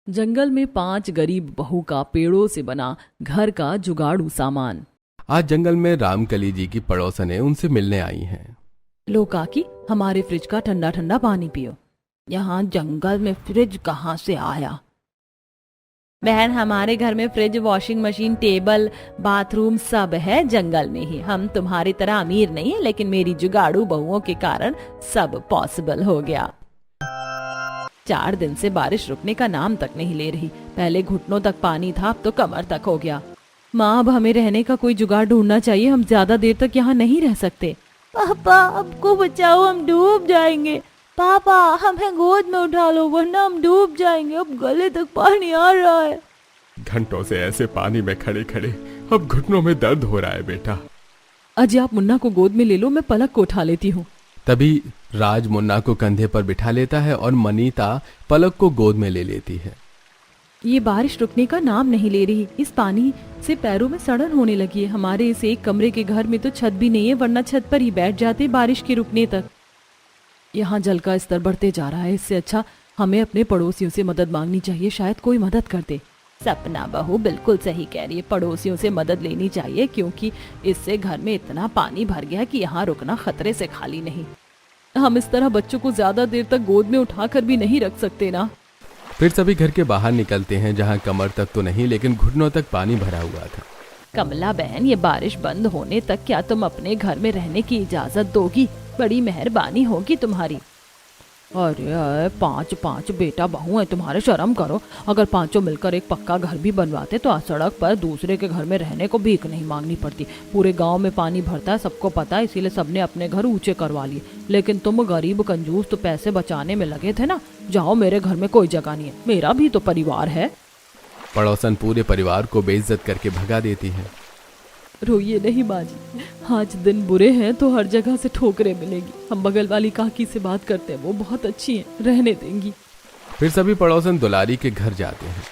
जंगल में 5 गरीब बहू का पेड़ों से बना घर का जुगाड़ू सामान। आज जंगल में रामकली जी की पड़ोसनें उनसे मिलने आई हैं। लो काकी, हमारे फ्रिज का ठंडा ठंडा पानी पियो। यहाँ जंगल में फ्रिज कहाँ से आया? बहन, हमारे घर में fridge, washing machine, table, bathroom सब है जंगल में ही। हम तुम्हारी तरह अमीर नहीं है, लेकिन मेरी जुगाड़ू बहुओं के कारण सब पॉसिबल हो गया। 4 दिन से बारिश रुकने का नाम तक नहीं ले रही। पहले घुटनों तक पानी था, अब तो कमर तक हो गया। माँ, अब हमें रहने का कोई जुगाड़ ढूंढना चाहिए। हम ज्यादा देर तक यहाँ नहीं रह सकते। पापा, हमको बचाओ, हम डूब जाएंगे। पापा, हमें गोद में उठा लो, वरना हम डूब जाएंगे। अब गले तक पानी आ रहा है। घंटों से ऐसे पानी में खड़े खड़े अब घुटनों में दर्द हो रहा है बेटा। अजय, आप मुन्ना को गोद में ले लो, मैं पलक को उठा लेती हूँ। तभी राज मुन्ना को कंधे पर बिठा लेता है और मनीता पलक को गोद में ले लेती है। ये बारिश रुकने का नाम नहीं ले रही। इस पानी से पैरों में सड़न होने लगी है। हमारे इस एक कमरे के घर में तो छत भी नहीं है, वरना छत पर ही बैठ जाते बारिश के रुकने तक। यहाँ जल का स्तर बढ़ते जा रहा है। इससे अच्छा हमें अपने पड़ोसियों से मदद मांगनी चाहिए, शायद कोई मदद कर दे। सपना बहू बिल्कुल सही कह रही है, पड़ोसियों से मदद लेनी चाहिए, क्योंकि इससे घर में इतना पानी भर गया कि यहाँ रुकना खतरे से खाली नहीं। हम इस तरह बच्चों को ज्यादा देर तक गोद में उठाकर भी नहीं रख सकते ना। फिर सभी घर के बाहर निकलते हैं, जहाँ कमर तक तो नहीं, लेकिन घुटनों तक पानी भरा हुआ था। कमला बहन, ये बारिश बंद होने तक क्या तुम अपने घर में रहने की इजाजत दोगी? बड़ी मेहरबानी होगी तुम्हारी। अरे 5 बेटा बहू है तुम्हारे, शर्म करो। अगर 5 मिलकर एक पक्का घर भी बनवाते तो आज सड़क पर दूसरे के घर में रहने को भीख नहीं मांगनी पड़ती। पूरे गांव में पानी भरता है, सबको पता है, इसीलिए सबने अपने घर ऊंचे करवा लिए। लेकिन तुम गरीब कंजूस तो पैसे बचाने में लगे थे ना। जाओ, मेरे घर में कोई जगह नहीं है, मेरा भी तो परिवार है। पड़ोसन पूरे परिवार को बेइज्जत करके भगा देती है। रोइए नहीं बाजी, आज दिन बुरे हैं तो हर जगह से ठोकरें मिलेगी। हम बगल वाली काकी से बात करते हैं, वो बहुत अच्छी हैं, रहने देंगी। फिर सभी पड़ोसन दुलारी के घर जाते हैं।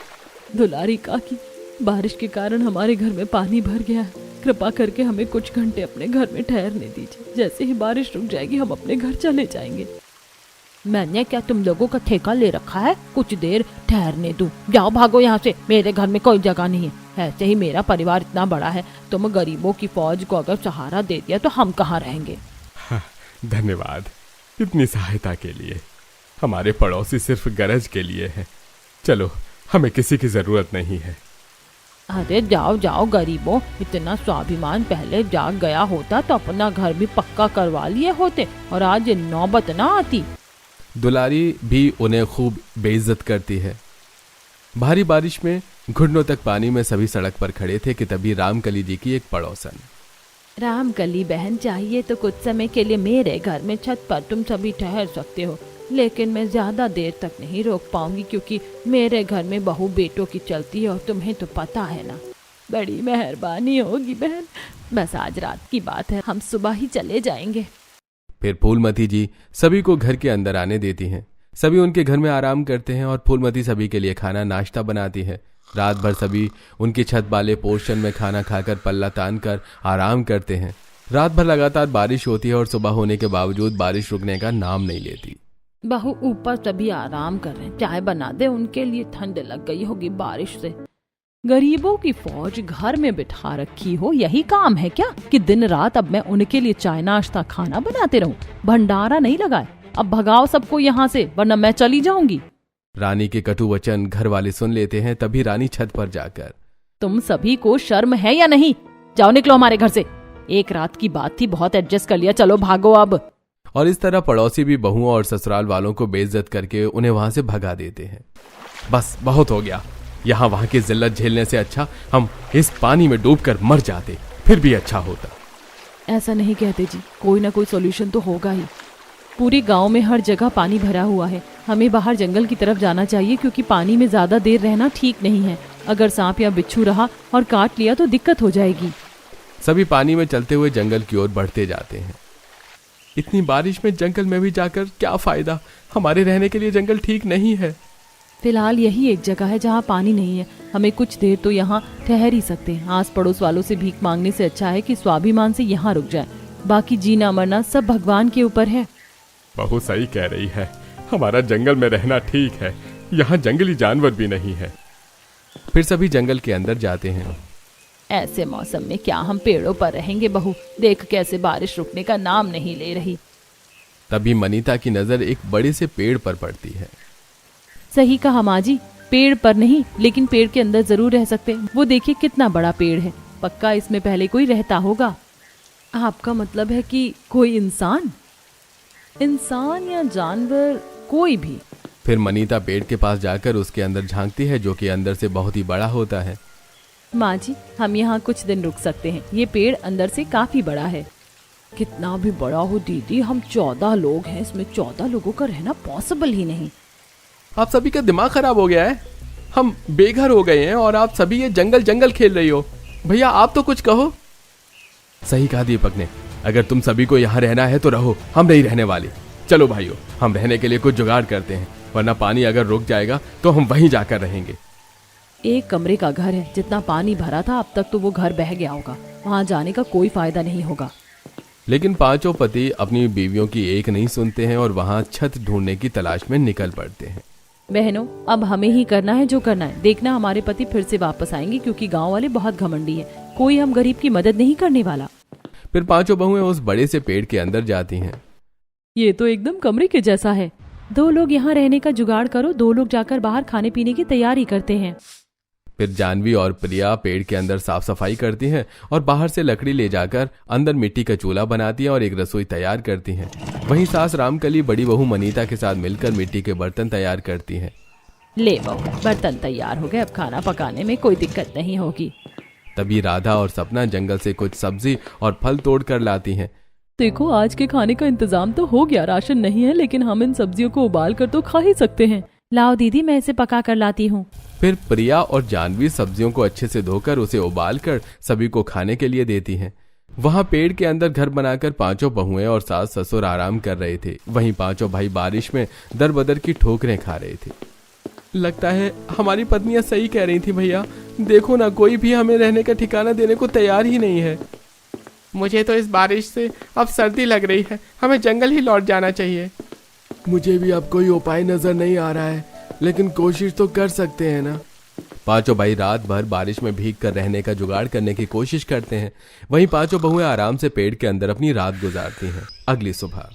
दुलारी काकी, बारिश के कारण हमारे घर में पानी भर गया है। कृपा करके हमें कुछ घंटे अपने घर में ठहरने दीजिए। जैसे ही बारिश रुक जाएगी हम अपने घर चले जाएंगे। मैंने क्या तुम लोगों का ठेका ले रखा है कुछ देर ठहरने दूं? जाओ, भागो यहाँ से, मेरे घर में कोई जगह नहीं है। ऐसे ही मेरा परिवार इतना बड़ा है, तुम गरीबों की फौज को अगर सहारा दे दिया तो हम कहाँ रहेंगे? धन्यवाद इतनी सहायता के लिए। हमारे पड़ोसी सिर्फ गरज के लिए हैं। चलो, हमें किसी की जरूरत नहीं है। अरे जाओ जाओ गरीबों, इतना स्वाभिमान पहले जाग गया होता तो अपना घर भी पक्का करवा लिए होते और आज नौबत ना आती। दुलारी भी उन्हें खूब बेइज्जत करती है। भारी बारिश में घुटनों तक पानी में सभी सड़क पर खड़े थे कि तभी रामकली जी की एक पड़ोसन। रामकली बहन, चाहिए तो कुछ समय के लिए मेरे घर में छत पर तुम सभी ठहर सकते हो, लेकिन मैं ज्यादा देर तक नहीं रोक पाऊंगी, क्योंकि मेरे घर में बहू बेटों की चलती है और तुम्हें तो पता है ना। बड़ी मेहरबानी होगी बहन, बस आज रात की बात है, हम सुबह ही चले जाएंगे। फिर फूलमती जी सभी को घर के अंदर आने देती हैं। सभी उनके घर में आराम करते हैं और फूलमती सभी के लिए खाना नाश्ता बनाती है। रात भर सभी उनकी छत वाले पोर्शन में खाना खाकर पल्ला तान कर आराम करते हैं। रात भर लगातार बारिश होती है और सुबह होने के बावजूद बारिश रुकने का नाम नहीं लेती। बहू, ऊपर सभी आराम कर रहे हैं, चाय बना दे उनके लिए, ठंड लग गई होगी बारिश से। गरीबों की फौज घर में बिठा रखी हो, यही काम है क्या कि दिन रात अब मैं उनके लिए चाय नाश्ता खाना बनाते रहूं? भंडारा नहीं लगाए, अब भगाओ सबको यहाँ से, वरना मैं चली जाऊंगी। रानी के कटु वचन घर वाले सुन लेते हैं। तभी रानी छत पर जाकर, तुम सभी को शर्म है या नहीं? जाओ, निकलो हमारे घर से। एक रात की बात थी, बहुत एडजस्ट कर लिया, चलो भागो अब। और इस तरह पड़ोसी भी बहुओं और ससुराल वालों को बेइज्जत करके उन्हें वहां से भगा देते हैं। बस बहुत हो गया, यहाँ वहां की जिल्लत झेलने से अच्छा हम इस पानी में डूबकर मर जाते, फिर भी अच्छा होता। ऐसा नहीं कहते जी, कोई ना कोई सॉल्यूशन तो होगा ही। पूरे गांव में हर जगह पानी भरा हुआ है। हमें बाहर जंगल की तरफ जाना चाहिए, क्योंकि पानी में ज्यादा देर रहना ठीक नहीं है। अगर सांप या बिच्छू रहा और काट लिया तो दिक्कत हो जाएगी। सभी पानी में चलते हुए जंगल की ओर बढ़ते जाते हैं। इतनी बारिश में जंगल में भी जाकर क्या फायदा? हमारे रहने के लिए जंगल ठीक नहीं है। फिलहाल यही एक जगह है जहाँ पानी नहीं है। हमें कुछ देर तो यहाँ ठहर ही सकते हैं। आस पड़ोस वालों से भीख मांगने से अच्छा है कि स्वाभिमान से यहाँ रुक जाए। बाकी जीना मरना सब भगवान के ऊपर है। बहू सही कह रही है, हमारा जंगल में रहना ठीक है, यहाँ जंगली जानवर भी नहीं है। फिर सभी जंगल के अंदर जाते हैं। ऐसे मौसम में क्या हम पेड़ों पर रहेंगे बहू? देख कैसे बारिश रुकने का नाम नहीं ले रही। तभी मनीता की नजर एक बड़े से पेड़ पर पड़ती है। सही कहा माँ जी, पेड़ पर नहीं लेकिन पेड़ के अंदर जरूर रह सकते हैं। वो देखिए कितना बड़ा पेड़ है, पक्का इसमें पहले कोई रहता होगा। आपका मतलब है कि कोई इंसान या जानवर, कोई भी? फिर मनीता पेड़ के पास जाकर उसके अंदर झांकती है, जो कि अंदर से बहुत ही बड़ा होता है। माँ जी, हम यहाँ कुछ दिन रुक सकते हैं, ये पेड़ अंदर से काफी बड़ा है। कितना भी बड़ा हो दीदी, हम 14 लोग हैं, इसमें 14 लोगों का रहना पॉसिबल ही नहीं। आप सभी का दिमाग खराब हो गया है? हम बेघर हो गए हैं और आप सभी ये जंगल जंगल खेल रही हो। भैया आप तो कुछ कहो। सही कहा दीपक ने, अगर तुम सभी को यहाँ रहना है तो रहो, हम नहीं रहने वाले। चलो भाइयों, हम रहने के लिए कुछ जुगाड़ करते हैं, वरना पानी अगर रुक जाएगा तो हम वहीं जाकर रहेंगे। एक कमरे का घर है, जितना पानी भरा था अब तक तो वो घर बह गया होगा, वहाँ जाने का कोई फायदा नहीं होगा। लेकिन पांचों पति अपनी बीवियों की एक नहीं सुनते हैं और वहाँ छत ढूंढने की तलाश में निकल पड़ते हैं। बहनों, अब हमें ही करना है जो करना है। देखना हमारे पति फिर से वापस आएंगे, क्योंकि गांव वाले बहुत घमंडी हैं। कोई हम गरीब की मदद नहीं करने वाला। फिर पांचों बहुएं उस बड़े से पेड़ के अंदर जाती हैं। ये तो एकदम कमरे के जैसा है। 2 लोग यहाँ रहने का जुगाड़ करो, 2 लोग जाकर बाहर खाने पीने की तैयारी करते हैं। फिर जानवी और प्रिया पेड़ के अंदर साफ सफाई करती हैं और बाहर से लकड़ी ले जाकर अंदर मिट्टी का चूल्हा बनाती हैं और एक रसोई तैयार करती हैं। वहीं सास रामकली बड़ी बहू मनीता के साथ मिलकर मिट्टी के बर्तन तैयार करती हैं। ले बहू, बर्तन तैयार हो गए, अब खाना पकाने में कोई दिक्कत नहीं होगी। तभी राधा और सपना जंगल से कुछ सब्जी और फल तोड़ कर लाती हैं। देखो, आज के खाने का इंतजाम तो हो गया, राशन नहीं है लेकिन हम इन सब्जियों को उबाल कर तो खा ही सकते हैं। लाओ दीदी, मैं इसे पका कर लाती हूँ। फिर प्रिया और जानवी सब्जियों को अच्छे से धोकर उसे उबाल कर सभी को खाने के लिए देती हैं। वहाँ पेड़ के अंदर घर बनाकर पांचों बहुएं और सास ससुर आराम कर रहे थे। वहीं पांचों भाई बारिश में दर बदर की ठोकरें खा रहे थे। लगता है हमारी पत्नियां सही कह रही थी भैया, देखो ना, कोई भी हमें रहने का ठिकाना देने को तैयार ही नहीं है। मुझे तो इस बारिश से अब सर्दी लग रही है, हमें जंगल ही लौट जाना चाहिए। मुझे भी अब कोई उपाय नजर नहीं आ रहा है, लेकिन कोशिश तो कर सकते हैं ना। पांचों भाई रात भर बारिश में भीग कर रहने का जुगाड़ करने की कोशिश करते हैं। वहीं पांचों बहुएं आराम से पेड़ के अंदर अपनी रात गुजारती हैं। अगली सुबह,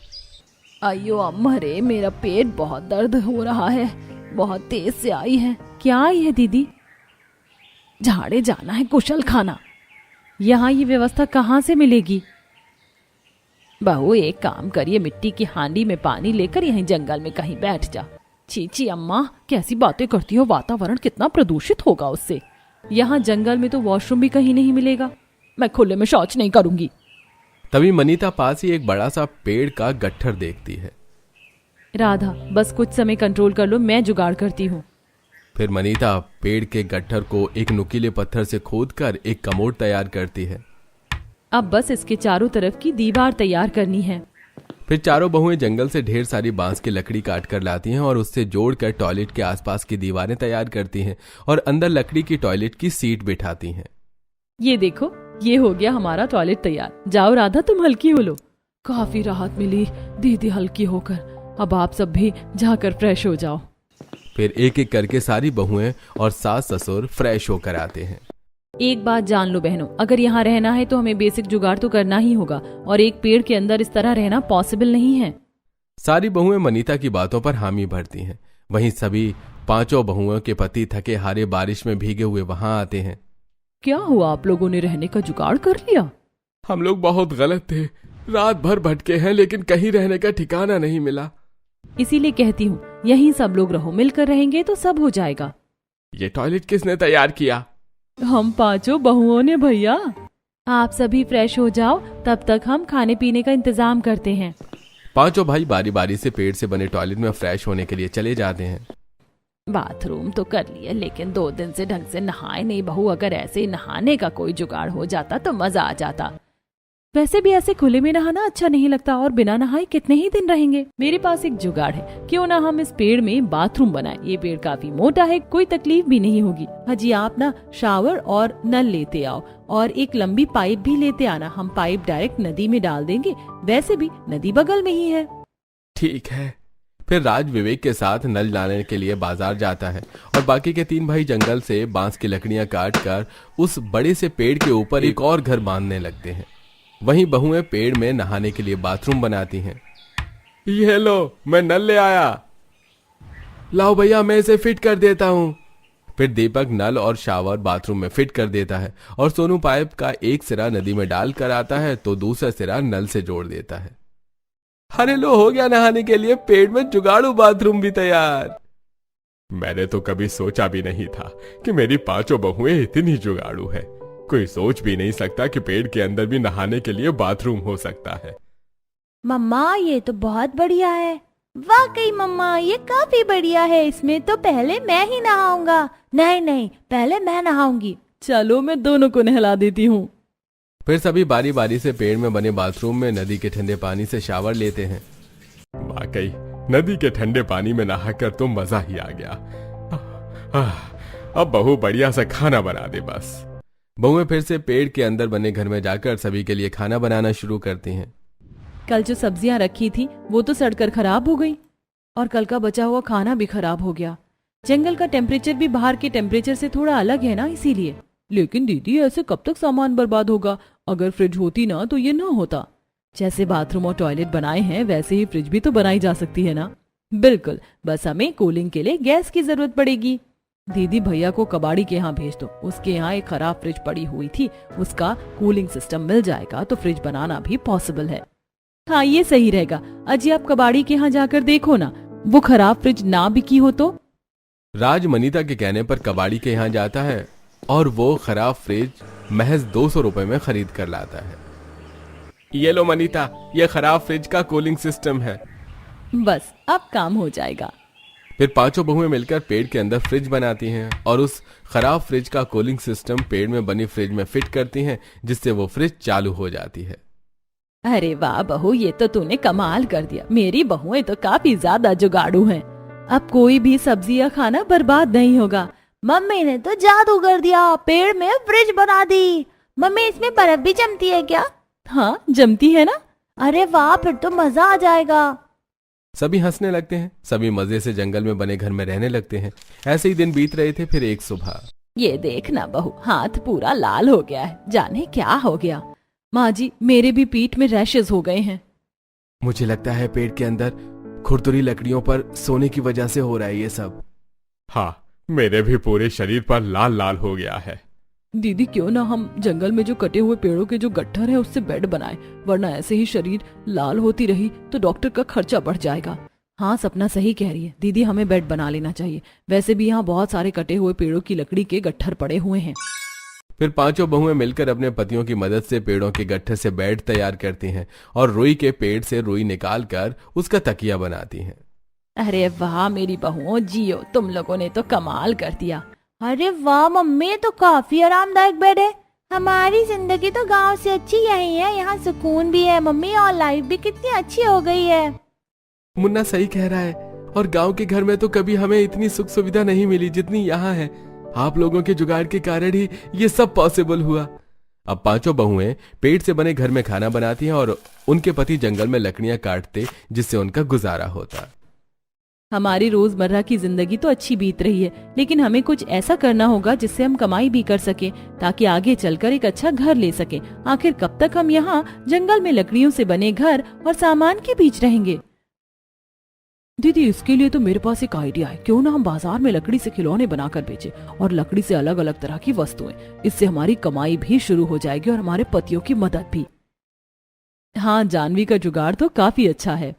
अयो अम्मा रे, मेरा पेट बहुत दर्द हो रहा है, बहुत तेज से आई है। क्या आई है दीदी? झाड़े जाना है, कुशल खाना। यहाँ ये व्यवस्था कहाँ से मिलेगी? बहू, एक काम करिए, मिट्टी की हांडी में पानी लेकर यहीं जंगल में कहीं बैठ जा। चीची अम्मा, कैसी बातें करती हो, वातावरण कितना प्रदूषित होगा उससे। यहाँ जंगल में तो वॉशरूम भी कहीं नहीं मिलेगा, मैं खुले में शौच नहीं करूंगी। तभी मनीता पास ही एक बड़ा सा पेड़ का गट्ठर देखती है। राधा, बस कुछ समय कंट्रोल कर लो, मैं जुगाड़ करती हूँ। फिर मनीता पेड़ के गट्ठर को एक नुकीले पत्थर से खोदकर एक कमोड तैयार करती है। अब बस इसके चारों तरफ की दीवार तैयार करनी है। फिर चारों बहुएं जंगल से ढेर सारी बांस की लकड़ी काट कर लाती हैं और उससे जोड़कर टॉयलेट के आसपास की दीवारें तैयार करती हैं और अंदर लकड़ी की टॉयलेट की सीट बिठाती हैं। ये देखो, ये हो गया हमारा टॉयलेट तैयार। जाओ राधा, तुम हल्की हो लो। काफी राहत मिली दीदी हल्की होकर। अब आप सब भी जाकर फ्रेश हो जाओ। फिर एक एक करके सारी बहुएं और सास ससुर फ्रेश होकर आते हैं। एक बात जान लो बहनों, अगर यहाँ रहना है तो हमें बेसिक जुगाड़ तो करना ही होगा, और एक पेड़ के अंदर इस तरह रहना पॉसिबल नहीं है। सारी बहुएं मनीता की बातों पर हामी भरती हैं। वहीं सभी पांचों बहुओं के पति थके हारे बारिश में भीगे हुए वहां आते हैं। क्या हुआ, आप लोगों ने रहने का जुगाड़ कर लिया? हम लोग बहुत गलत थे, रात भर भटके हैं लेकिन कहीं रहने का ठिकाना नहीं मिला। इसीलिए कहती हूँ, यहीं सब लोग रहो, मिलकर रहेंगे तो सब हो जाएगा। ये टॉयलेट किसने तैयार किया? हम पांचों बहुओं ने भैया। आप सभी फ्रेश हो जाओ, तब तक हम खाने पीने का इंतजाम करते हैं। पांचों भाई बारी बारी से पेड़ से बने टॉयलेट में फ्रेश होने के लिए चले जाते हैं। बाथरूम तो कर लिया, लेकिन 2 दिन से ढंग से नहाए नहीं बहू। अगर ऐसे ही नहाने का कोई जुगाड़ हो जाता तो मजा आ जाता। वैसे भी ऐसे खुले में नहाना अच्छा नहीं लगता, और बिना नहाए कितने ही दिन रहेंगे। मेरे पास एक जुगाड़ है, क्यों ना हम इस पेड़ में बाथरूम बनाएं। ये पेड़ काफी मोटा है, कोई तकलीफ भी नहीं होगी। हाजी, आप ना शावर और नल लेते आओ और एक लंबी पाइप भी लेते आना। हम पाइप डायरेक्ट नदी में डाल देंगे, वैसे भी नदी बगल में ही है। ठीक है। फिर राज विवेक के साथ नल लाने के लिए बाजार जाता है और बाकी के 3 भाई जंगल से बांस की लकड़ियां काट कर उस बड़े से पेड़ के ऊपर एक और घर बांधने लगते हैं। वहीं बहुएं पेड़ में नहाने के लिए बाथरूम बनाती हैं। ये लो, मैं नल ले आया। लाओ भैया, मैं इसे फिट कर देता हूँ। फिर दीपक नल और शावर बाथरूम में फिट कर देता है और सोनू पाइप का एक सिरा नदी में डाल कर आता है तो दूसरा सिरा नल से जोड़ देता है। अरे लो, हो गया नहाने के लिए पेड़ में जुगाड़ू बाथरूम भी तैयार। मैंने तो कभी सोचा भी नहीं था कि मेरी 5 बहुएं इतनी जुगाड़ू है। कोई सोच भी नहीं सकता कि पेड़ के अंदर भी नहाने के लिए बाथरूम हो सकता है। मम्मा, ये तो बहुत बढ़िया है। वाकई मम्मा, ये काफी बढ़िया है। इसमें तो पहले मैं ही नहाऊंगा। नहीं नहीं, पहले मैं नहाऊंगी। चलो, मैं दोनों को नहला देती हूँ। फिर सभी बारी बारी से पेड़ में बने बाथरूम में नदी के ठंडे पानी से शावर लेते हैं। वाकई नदी के ठंडे पानी में नहाकर तो मजा ही आ गया। अब बहू बढ़िया सा खाना बना दे बस। बहुएं फिर से पेड़ के अंदर बने घर में जाकर सभी के लिए खाना बनाना शुरू करती हैं। कल जो सब्जियां रखी थी वो तो सड़कर खराब हो गई और कल का बचा हुआ खाना भी खराब हो गया। जंगल का टेम्परेचर भी बाहर के टेम्परेचर से थोड़ा अलग है ना, इसीलिए। लेकिन दीदी, ऐसे कब तक सामान बर्बाद होगा? अगर फ्रिज होती ना तो ये ना होता। जैसे बाथरूम और टॉयलेट बनाए हैं वैसे ही फ्रिज भी तो बनाई जा सकती है ना। बिल्कुल, बस हमें कूलिंग के लिए गैस की जरूरत पड़ेगी। दीदी, भैया को कबाड़ी के यहाँ भेज दो। उसके यहाँ एक खराब फ्रिज पड़ी हुई थी, उसका कूलिंग सिस्टम मिल जाएगा तो फ्रिज बनाना भी पॉसिबल है। हाँ, ये सही रहेगा। अजी, आप कबाड़ी के यहाँ जाकर देखो ना, वो खराब फ्रिज ना बिकी हो तो। राज मनीता के कहने पर कबाड़ी के यहाँ जाता है और वो खराब फ्रिज महज 200 रुपए में खरीद कर लाता है। ये लो मनीता, ये खराब फ्रिज का कूलिंग सिस्टम है। बस अब काम हो जाएगा। फिर 5 बहुएं मिलकर पेड़ के अंदर फ्रिज बनाती हैं और उस खराब फ्रिज का कूलिंग सिस्टम पेड़ में बनी फ्रिज में फिट करती हैं, जिससे वो फ्रिज चालू हो जाती है। अरे वाह बहू, ये तो तूने कमाल कर दिया। मेरी बहुएं तो काफी ज्यादा जुगाड़ू हैं। अब कोई भी सब्जी या खाना बर्बाद नहीं होगा। मम्मी ने तो जादू कर दिया, पेड़ में फ्रिज बना दी। मम्मी, इसमें बर्फ भी जमती है क्या? हाँ, जमती है ना। अरे वाह, फिर तो मजा आ जाएगा। सभी हंसने लगते हैं। सभी मजे से जंगल में बने घर में रहने लगते हैं। ऐसे ही दिन बीत रहे थे। फिर एक सुबह, ये देखना बहू, हाथ पूरा लाल हो गया है। जाने क्या हो गया। माँ जी, मेरे भी पीठ में रैशेस हो गए हैं। मुझे लगता है पेड़ के अंदर खुरदुरी लकड़ियों पर सोने की वजह से हो रहा है ये सब। हाँ, मेरे भी पूरे शरीर पर लाल लाल हो गया है। दीदी, क्यों ना हम जंगल में जो कटे हुए पेड़ों के जो गट्ठर है उससे बेड बनाए, वरना ऐसे ही शरीर लाल होती रही तो डॉक्टर का खर्चा बढ़ जाएगा। हाँ, सपना सही कह रही है दीदी, हमें बेड बना लेना चाहिए। वैसे भी यहाँ बहुत सारे कटे हुए पेड़ों की लकड़ी के गट्ठर पड़े हुए हैं। फिर 5 बहुएं मिलकर अपने पतियों की मदद से पेड़ों के गट्ठर से बेड तैयार करती हैं और रुई के पेड़ से रुई निकाल कर उसका तकिया बनाती हैं। अरे वाह मेरी बहुओं, जियो, तुम लोगों ने तो कमाल कर दिया। अरे वाह मम्मी, तो काफी आरामदायक बेड है। हमारी जिंदगी तो गांव से अच्छी यही है। यहाँ सुकून भी है मम्मी, और लाइफ भी कितनी अच्छी हो गई है। मुन्ना सही कह रहा है। और गांव के घर में तो कभी हमें इतनी सुख सुविधा नहीं मिली जितनी यहाँ है। आप लोगों के जुगाड़ के कारण ही ये सब पॉसिबल हुआ। अब 5 बहुएं पेड़ से बने घर में खाना बनाती हैं और उनके पति जंगल में लकड़ियां काटते, जिससे उनका गुजारा होता। हमारी रोजमर्रा की जिंदगी तो अच्छी बीत रही है, लेकिन हमें कुछ ऐसा करना होगा जिससे हम कमाई भी कर सके, ताकि आगे चलकर एक अच्छा घर ले सके। आखिर कब तक हम यहाँ जंगल में लकड़ियों से बने घर और सामान के बीच रहेंगे? दीदी, इसके लिए तो मेरे पास एक आइडिया है। क्यों ना हम बाजार में लकड़ी से खिलौने बनाकर बेचें और लकड़ी से अलग अलग तरह की वस्तुएं। इससे हमारी कमाई भी शुरू हो जाएगी और हमारे पतियों की मदद भी। हाँ, जानवी का जुगाड़ तो काफी अच्छा है।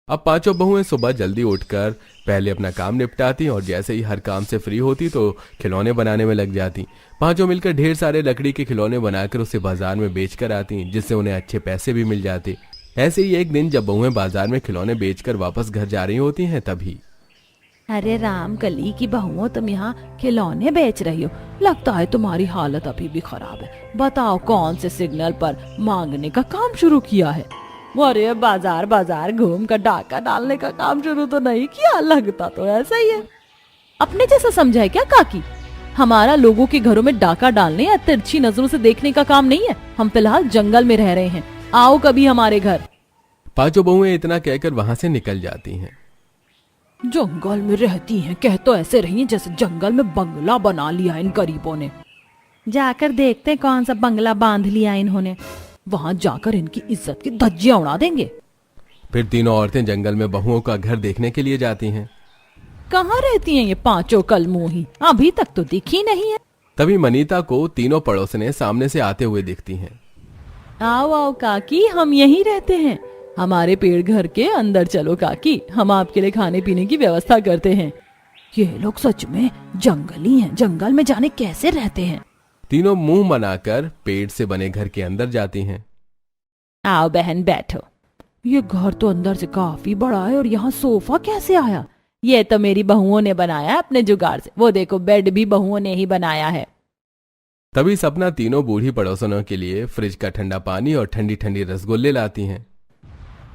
अब 5 बहुएं सुबह जल्दी उठकर पहले अपना काम निपटाती और जैसे ही हर काम से फ्री होती तो खिलौने बनाने में लग जाती। 5 मिलकर ढेर सारे लकड़ी के खिलौने बनाकर उसे बाजार में बेचकर आती, जिससे उन्हें अच्छे पैसे भी मिल जाते। ऐसे ही एक दिन जब बहुएं बाजार में खिलौने बेचकर वापस घर जा रही होती हैं, तभी अरे राम कली की बहुओं, तुम यहाँ खिलौने बेच रही हो? लगता है तुम्हारी हालत अभी भी खराब है। बताओ कौन से सिग्नल पर मांगने का काम शुरू किया है? अरे बाजार बाजार घूम कर डाका डालने का काम शुरू तो नहीं किया, लगता तो ऐसा ही है। अपने जैसा समझा है क्या काकी? हमारा लोगों के घरों में डाका डालने या तिरछी नजरों से देखने का काम नहीं है। हम फिलहाल जंगल में रह रहे हैं, आओ कभी हमारे घर। 5 बहुएं इतना कहकर वहां से निकल जाती हैं। जंगल में रहती हैं, कह तो ऐसे रही हैं जैसे जंगल में बंगला बना लिया इन गरीबों ने। जाकर देखते कौन सा बंगला बांध लिया इन्होंने, वहां जाकर इनकी इज्जत की धज्जियां उड़ा देंगे। फिर तीनों औरतें जंगल में बहुओं का घर देखने के लिए जाती हैं। कहाँ रहती हैं ये पांचों कलमुही, अभी तक तो दिखी नहीं है। तभी मनीता को तीनों पड़ोसने सामने से आते हुए दिखती हैं। आओ आओ काकी, हम यहीं रहते हैं, हमारे पेड़ घर के अंदर चलो काकी, हम आपके लिए खाने पीने की व्यवस्था करते हैं। ये लोग सच में जंगली हैं, जंगल में जाने कैसे रहते हैं। तीनों मुंह बनाकर पेड़ से बने घर के अंदर जाती हैं। आओ बहन बैठो। ये घर तो अंदर से काफी बड़ा है और यहाँ सोफा कैसे आया? ये तो मेरी बहुओं ने बनाया अपने जुगाड़ से, वो देखो बेड भी बहुओं ने ही बनाया है। तभी सपना तीनों बूढ़ी पड़ोसनों के लिए फ्रिज का ठंडा पानी और ठंडी ठंडी रसगुल्ले लाती हैं।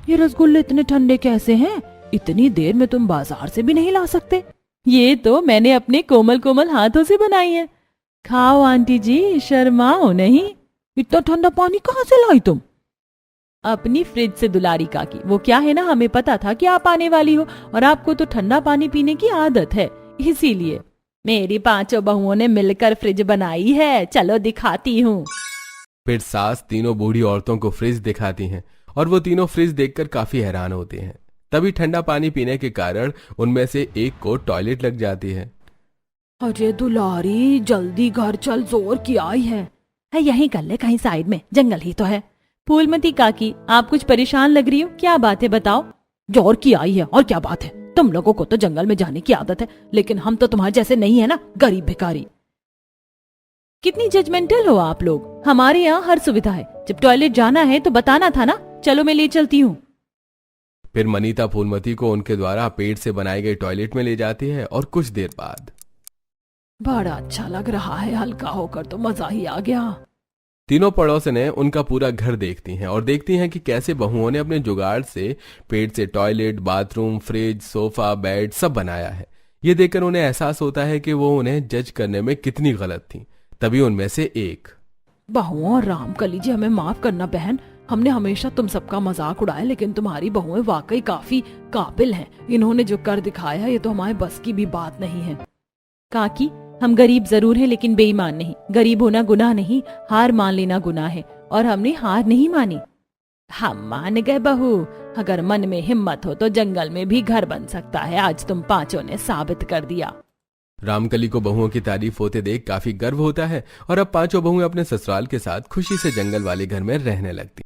ये रसगुल्ले इतने ठंडे कैसे हैं? इतनी देर में तुम बाजार से भी नहीं ला सकते। ये तो मैंने अपने कोमल कोमल हाथों से बनाई है। खाओ आंटी जी, शर्माओ नहीं। इतना ठंडा पानी कहाँ से लाई तुम? अपनी फ्रिज से दुलारी काकी, वो क्या है ना, हमें पता था कि आप आने वाली हो और आपको तो ठंडा पानी पीने की आदत है, इसीलिए मेरी पांचों बहुओं ने मिलकर फ्रिज बनाई है, चलो दिखाती हूँ। फिर सास तीनों बूढ़ी औरतों को फ्रिज दिखाती हैं और वो तीनों फ्रिज देखकर काफी हैरान होते हैं। तभी ठंडा पानी पीने के कारण उनमें से एक को टॉयलेट लग जाती है। अरे दुलारी, जल्दी घर चल, जोर की आई है। यहीं कर ले, कहीं साइड में, जंगल ही तो है। फूलमती काकी, आप कुछ परेशान लग रही हो, क्या बात है बताओ। जोर की आई है और क्या बात है, तुम लोगों को तो जंगल में जाने की आदत है, लेकिन हम तो तुम्हारे जैसे नहीं है ना, गरीब भिखारी। कितनी जजमेंटल हो आप लोग, हमारे यहाँ हर सुविधा है, जब टॉयलेट जाना है तो बताना था ना, चलो मैं ले चलती हूँ। फिर मनीता फूलमती को उनके द्वारा पेड़ से बनाए गए टॉयलेट में ले जाती है और कुछ देर बाद बड़ा अच्छा लग रहा है, हल्का होकर तो मजा ही आ गया। तीनों पड़ोसने उनका पूरा घर देखती हैं और देखती हैं कि कैसे बहुओं ने अपने जुगाड़ से पेड़ से toilet, bathroom, fridge, sofa, bed सब बनाया है। ये देखकर उन्हें एहसास होता है कि वो उन्हें जज करने में कितनी गलत थी। तभी उनमें से एक, बहुओं और रामकली जी, हमें माफ करना बहन, हमने हमेशा तुम सबका मजाक उड़ाया, लेकिन तुम्हारी बहुएं वाकई काफी काबिल हैं। इन्होंने जो कर दिखाया है ये तो हमारे बस की भी बात नहीं है। काकी, हम गरीब जरूर हैं लेकिन बेईमान नहीं। गरीब होना गुनाह नहीं, हार मान लेना गुनाह है, और हमने हार नहीं मानी। हम मान गए बहू, अगर मन में हिम्मत हो तो जंगल में भी घर बन सकता है, आज तुम पांचों ने साबित कर दिया। रामकली को बहुओं की तारीफ होते देख काफी गर्व होता है और अब पांचों बहुएं अपने ससुराल के साथ खुशी से जंगल वाले घर में रहने लगती।